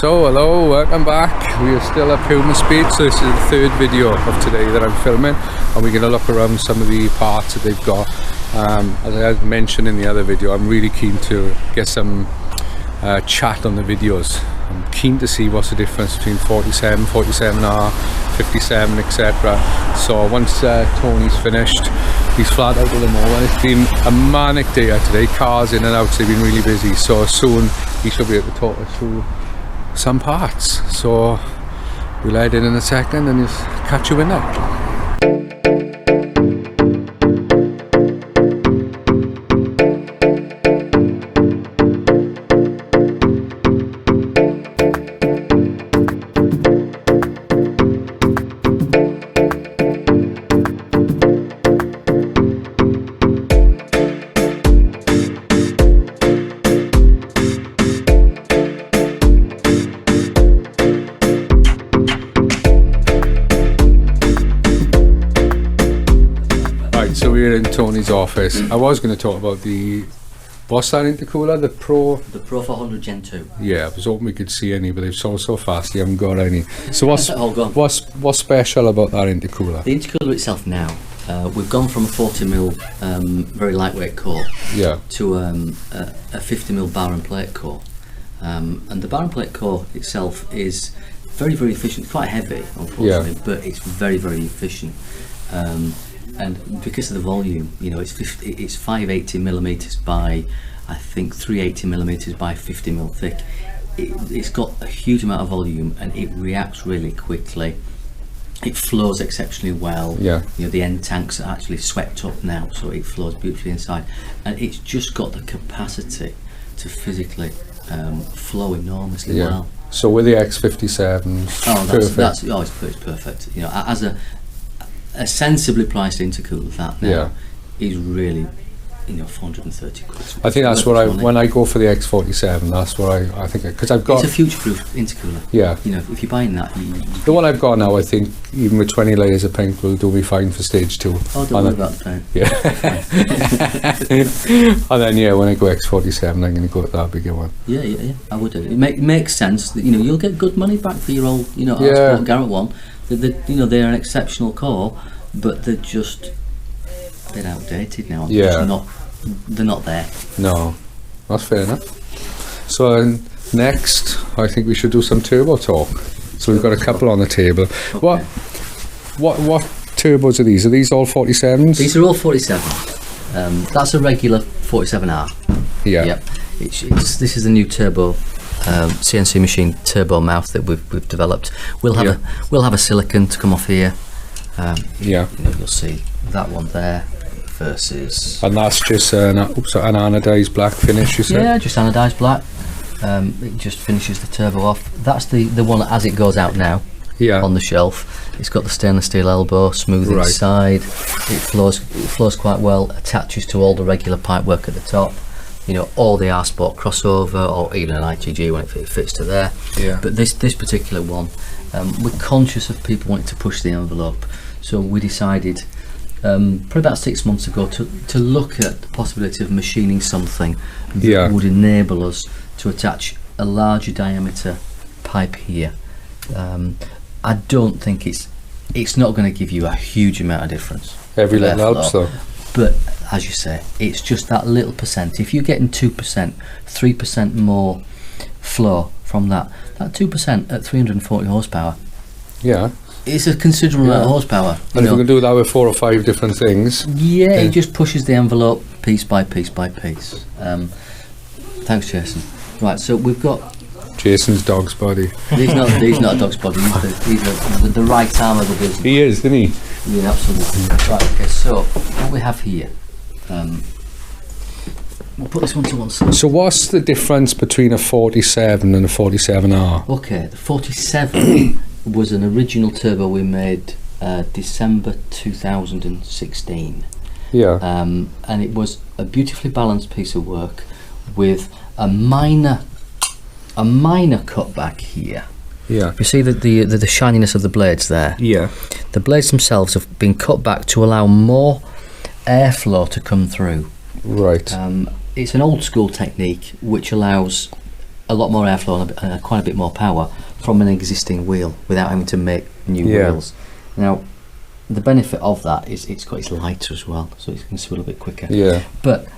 So hello, welcome back. We are still at Pumaspeed, so this is the third video of today that I'm filming, and we're going to look around some of the parts that they've got. As I mentioned in the other video, I'm really keen to get some chat on the videos. I'm keen to see what's the difference between 47, 47R, 57, etc. So once Tony's finished, he's flat out at the moment. It's been a manic day today, cars in and out, they've been really busy, so soon he should be able to talk us through some parts. So we'll head in a second and just catch you in there. So we're in Tony's office. I was going to talk about what's that intercooler? The Pro 400 Gen 2. Yeah, I was hoping we could see any, but they've sold so fast, you haven't got any. So what's special about that intercooler? The intercooler itself now, we've gone from a 40mm very lightweight core to a 50mm bar and plate core. And the bar and plate core itself is very, very efficient. Quite heavy, unfortunately, but it's very, very efficient. And because of the volume, you know, it's 580mm by, I think, 380mm by 50mm thick. It's got a huge amount of volume and it reacts really quickly. It flows exceptionally well. Yeah. You know, the end tanks are actually swept up now, so it flows beautifully inside. And it's just got the capacity to physically flow enormously well. So with the X57, it's perfect. You know, as a sensibly priced intercooler, that now is really, you know, 430 quid. I think that's what when I go for the X47, that's what I think, because I've got... It's a future-proof intercooler. Yeah. You know, if you're buying that... The one I've got now, I think, even with 20 layers of paint, will do me fine for stage 2. Oh, don't worry about the paint. Yeah. And then, when I go X47, I'm going to go with that bigger one. Yeah, I would do. It makes sense that, you know, you'll get good money back for your old, you know, Rsport Garrett one. You know, they're an exceptional core, but they're just a bit outdated now. They're not there. No, that's fair enough. So next, I think we should do some turbo talk. So we've got a couple on the table. Okay. What turbos are these? Are these all 47s? These are all 47. That's a regular 47R. Yeah. Yep. This is the new turbo. CNC machine turbo mouth that we've developed. We'll have a silicon to come off here. You know, you'll see that one there versus. And that's just an anodized black finish, you said? Yeah, just anodized black. It just finishes the turbo off. That's the one as it goes out now. Yeah. On the shelf. It's got the stainless steel elbow, smooth inside. It flows quite well. Attaches to all the regular pipework at the top. You know, or the Rsport crossover, or even an ITG when it fits to there. Yeah. But this particular one, we're conscious of people wanting to push the envelope, so we decided probably about 6 months ago to look at the possibility of machining something that would enable us to attach a larger diameter pipe here. I don't think it's not going to give you a huge amount of difference. Every little helps though. But as you say, it's just that little percent. If you're getting 2%, 3% more flow from that 2% at 340 horsepower, it's a considerable amount of horsepower. And if we can do that with 4 or 5 different things, it just pushes the envelope piece by piece by piece. Thanks, Jason. Right, so we've got Jason's dog's body. He's not a dog's body. He's the right arm of the business. He is, isn't he? Yeah, absolutely. Right, okay, so what we have here, we'll put this one to one side. So what's the difference between a 47 and a 47R? Okay, the 47 was an original turbo we made December 2016. Yeah. And it was a beautifully balanced piece of work with a minor cutback here. Yeah. You see the shininess of the blades there? Yeah. The blades themselves have been cut back to allow more airflow to come through. Right. It's an old school technique which allows a lot more airflow and quite a bit more power from an existing wheel without having to make new wheels. Now, the benefit of that is it's lighter as well, so it can spool a bit quicker. Yeah. But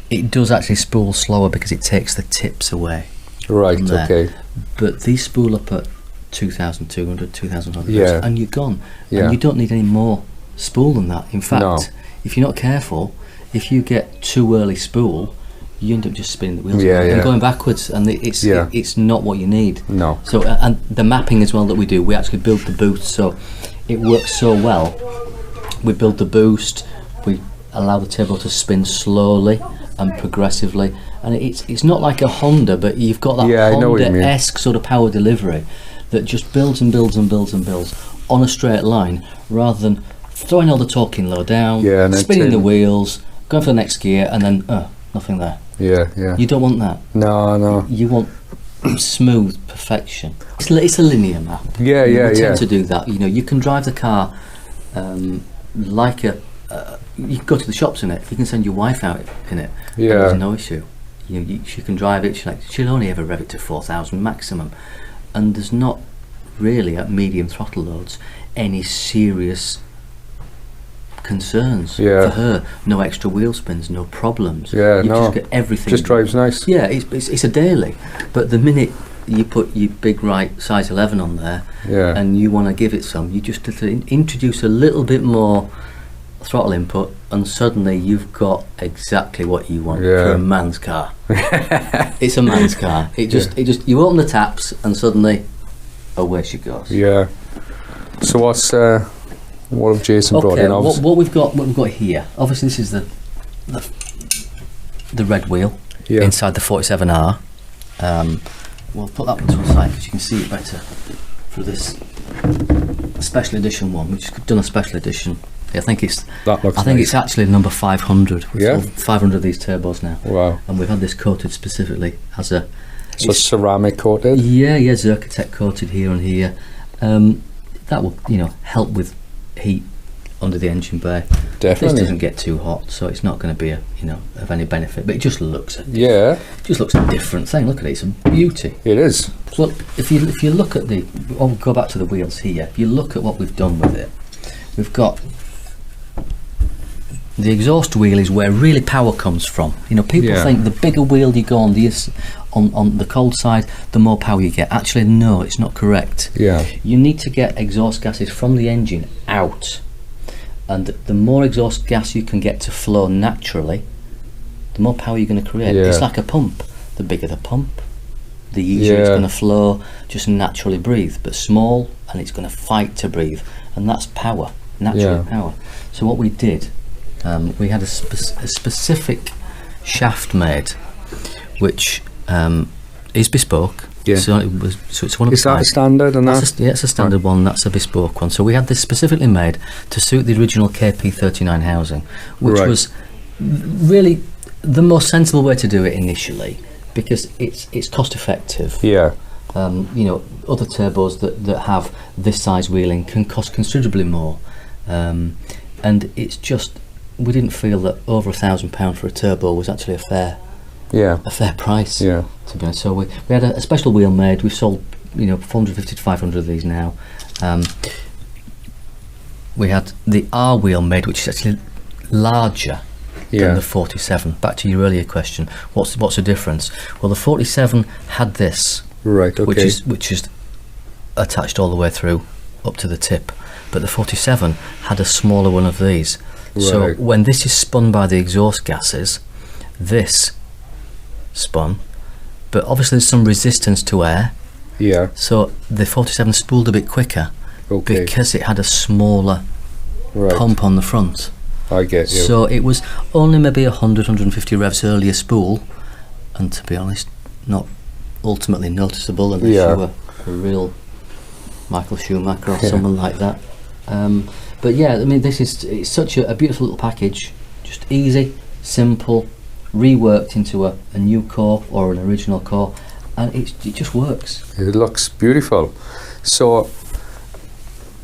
it does actually spool slower because it takes the tips away. Right. Okay. But these spool up at 2,200, 2,100, and you're gone. Yeah. And you don't need any more spool than that. In fact, if you're not careful, if you get too early spool, you end up just spinning the wheels and going backwards, and it's not what you need. No. So and the mapping as well that we do, we actually build the boost, so it works so well. We build the boost, we allow the turbo to spin slowly and progressively, and it's not like a Honda, but you've got that Honda-esque sort of power delivery that just builds and builds and builds and builds on a straight line, rather than throwing all the torque in low down, and spinning the wheels, going for the next gear, and then nothing there. Yeah. You don't want that. No. You want smooth perfection. It's a linear map. We tend to do that. You can drive the car like a. You can go to the shops in it. You can send your wife out in it. Yeah. There's no issue. She can drive it. She'll only ever rev it to 4,000 maximum, and there's not really at medium throttle loads any serious concerns for her. No extra wheel spins, no problems. You just get everything. Just drives nice. Yeah, it's a daily. But the minute you put your big right size 11 on there, and you want to give it some, you just have to introduce a little bit more throttle input, and suddenly you've got exactly what you want for a man's car. It's a man's car. It just you open the taps and suddenly away she goes. Yeah. So what have Jason brought in? What we've got here, obviously this is the red wheel inside the 47R. We'll put that one to the side because you can see it better through this special edition one. We've just done a special edition. I think it's actually number 500. We've sold 500 of these turbos now. Wow. And we've had this coated specifically as a... So ceramic coated? Yeah, Zerkatech coated here and here. That will, help with heat under the engine bay. Definitely. This doesn't get too hot, so it's not going to be of any benefit. But it just looks a different thing. Look at it; it's a beauty. It is. Look, if you look at we'll go back to the wheels here. If you look at what we've done with it, we've got the exhaust wheel is where really power comes from. People think the bigger wheel you go on the cold side, the more power you get. Actually, no, it's not correct. Yeah. You need to get exhaust gases from the engine out, and the more exhaust gas you can get to flow naturally, the more power you're going to create. It's like a pump. The bigger the pump, the easier it's going to flow, just naturally breathe. But small, and it's going to fight to breathe, and that's power, natural power. So what we did, we had a specific shaft made, which is bespoke. So it's one of Is that a standard? It's a standard one. That's a bespoke one. So we had this specifically made to suit the original KP39 housing, which was really the most sensible way to do it initially, because it's cost effective. Other turbos that have this size wheeling can cost considerably more, and it's just, we didn't feel that over £1,000 for a turbo was actually a fair price. To be honest. So we had a special wheel made. We've sold 450 to 500 of these now. We had the R wheel made, which is actually larger than the 47. Back to your earlier question, what's the difference? Well, the 47 had this, which is attached all the way through up to the tip, but the 47 had a smaller one of these. So when this is spun by the exhaust gases, this spun, but obviously there's some resistance to air. So the 47 spooled a bit quicker because it had a smaller pump on the front. I get you. So it was only maybe 100-150 revs earlier spool, and to be honest, not ultimately noticeable unless you were a real Michael Schumacher or someone like that. But it's such a beautiful little package, just easy, simple, reworked into a new core or an original core, and it just works. It looks beautiful. So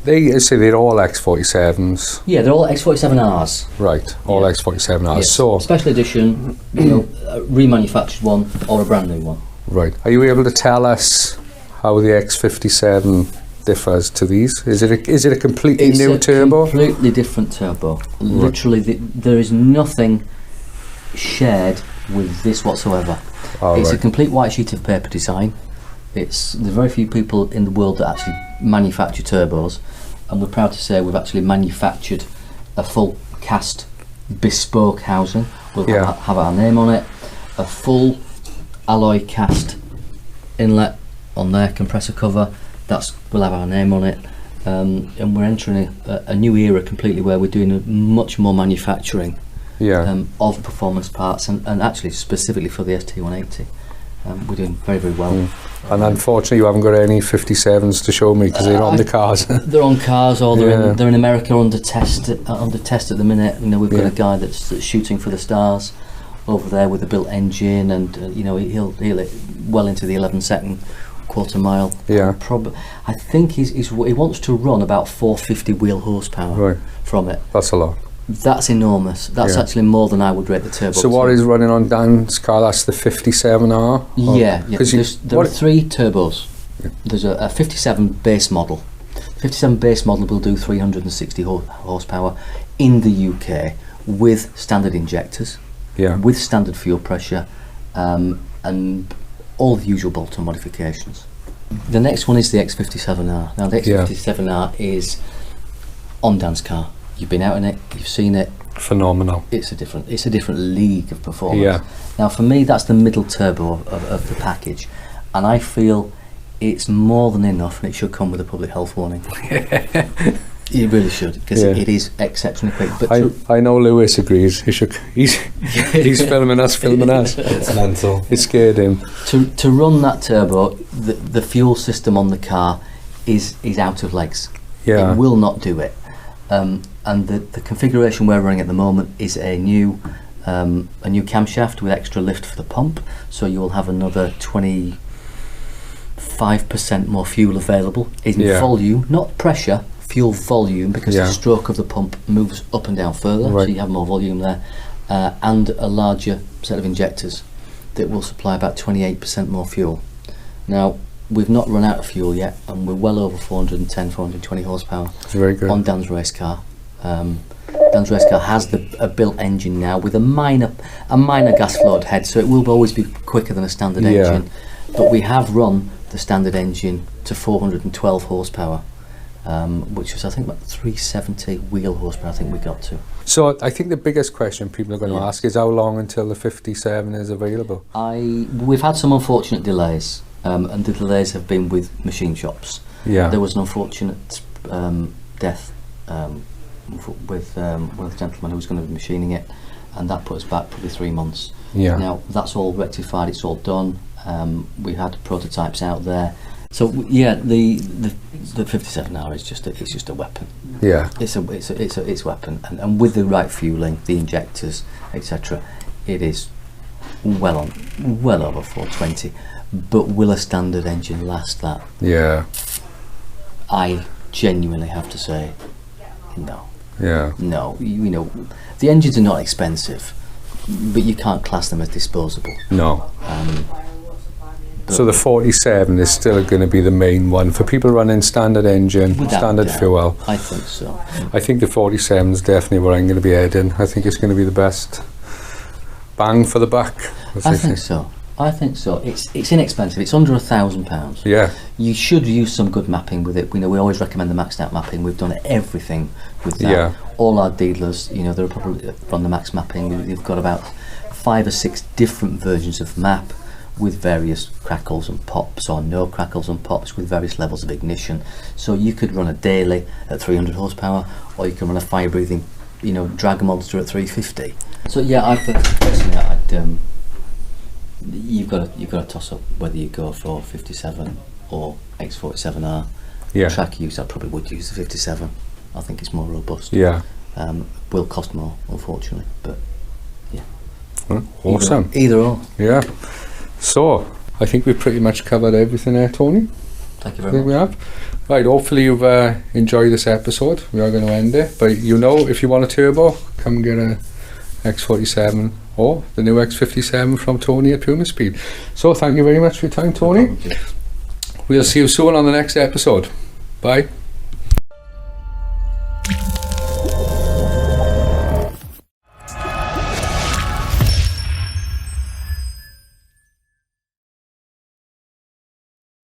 they say they're all X47s. Yeah, they're all X47Rs. Right, all X47Rs. Yes. So special edition, a remanufactured one or a brand new one. Right. Are you able to tell us how the X57 differs to these? Is it a completely new turbo? Completely different turbo. Literally, there is nothing shared with this whatsoever. It's a complete white sheet of paper design. There's very few people in the world that actually manufacture turbos, and we're proud to say we've actually manufactured a full cast bespoke housing. We'll have our name on it, a full alloy cast inlet on there, compressor cover, we'll have our name on it, and we're entering a new era completely where we're doing much more manufacturing of performance parts, and actually specifically for the ST180. We're doing very, very well. And unfortunately you haven't got any 57s to show me because they're on the cars. They're on cars, or they're in America under test at the minute. You know, we've got a guy that's shooting for the stars over there with a built engine, and you know, he'll well into the 11-second quarter mile. I think he wants to run about 450 wheel horsepower from it. That's a lot. That's enormous. That's actually more than I would rate the turbo. So what is running on Dan's car? That's the 57R? There are three turbos. There's a 57 base model. 57 base model will do 360 horsepower in the UK with standard injectors, with standard fuel pressure, and all the usual bolt-on modifications. The next one is the X57R. Now the X57R is on Dan's car. You've been out in it, you've seen it. Phenomenal. It's a different league of performance. Now for me, that's the middle turbo of the package, and I feel it's more than enough, and it should come with a public health warning. It really should, because it is exceptionally quick. But I know Lewis agrees. He's filming us. It's mental. It scared him. To run that turbo, the fuel system on the car is out of legs. It will not do it. And the configuration we're running at the moment is a new camshaft with extra lift for the pump, so you will have another 25% more fuel available in volume, not pressure, fuel volume, because the stroke of the pump moves up and down further, so you have more volume there, and a larger set of injectors that will supply about 28% more fuel. Now we've not run out of fuel yet, and we're well over 410, 420 horsepower. It's very good. On Dan's race car. Dan's race car has a built engine now with a minor gas flowed head, so it will always be quicker than a standard engine. But we have run the standard engine to 412 horsepower, which was, I think, about 370 wheel horsepower. I think we got to. So I think the biggest question people are going to ask is how long until the 57 is available? We've had some unfortunate delays. And the delays have been with machine shops. There was an unfortunate death with one of the gentlemen who was going to be machining it, and that put us back probably 3 months. Now that's all rectified, it's all done. We had prototypes out there. So the 57R is just a weapon. It's a weapon, and with the right fueling, the injectors, etc., it is well over 420. But will a standard engine last that? I genuinely have to say no. No, you know, the engines are not expensive, but you can't class them as disposable. No. So the 47 is still going to be the main one for people running standard engine, standard fuel. I think so. I think the 47 is definitely where I'm going to be heading. I think it's going to be the best bang for the buck. I think so. It's inexpensive. It's under £1,000. You should use some good mapping with it. We always recommend the maxed out mapping. We've done everything with that. All our dealers, they're probably on the max mapping. We've got about 5 or 6 different versions of map with various crackles and pops, or no crackles and pops, with various levels of ignition. So you could run a daily at 300 horsepower, or you can run a fire breathing, drag monster at 350. So I personally, you've got to toss up whether you go for 57 or X57R. Track use, I probably would use the 57. I think it's more robust. Will cost more, unfortunately, but awesome. Either or. So I think we've pretty much covered everything there, Tony. Thank you very much. We have. Right, hopefully you've enjoyed this episode. We are going to end it, but if you want a turbo, come and get a X47 or the new X57 from Tony at Pumaspeed. So thank you very much for your time, Tony. We'll see you soon on the next episode. Bye.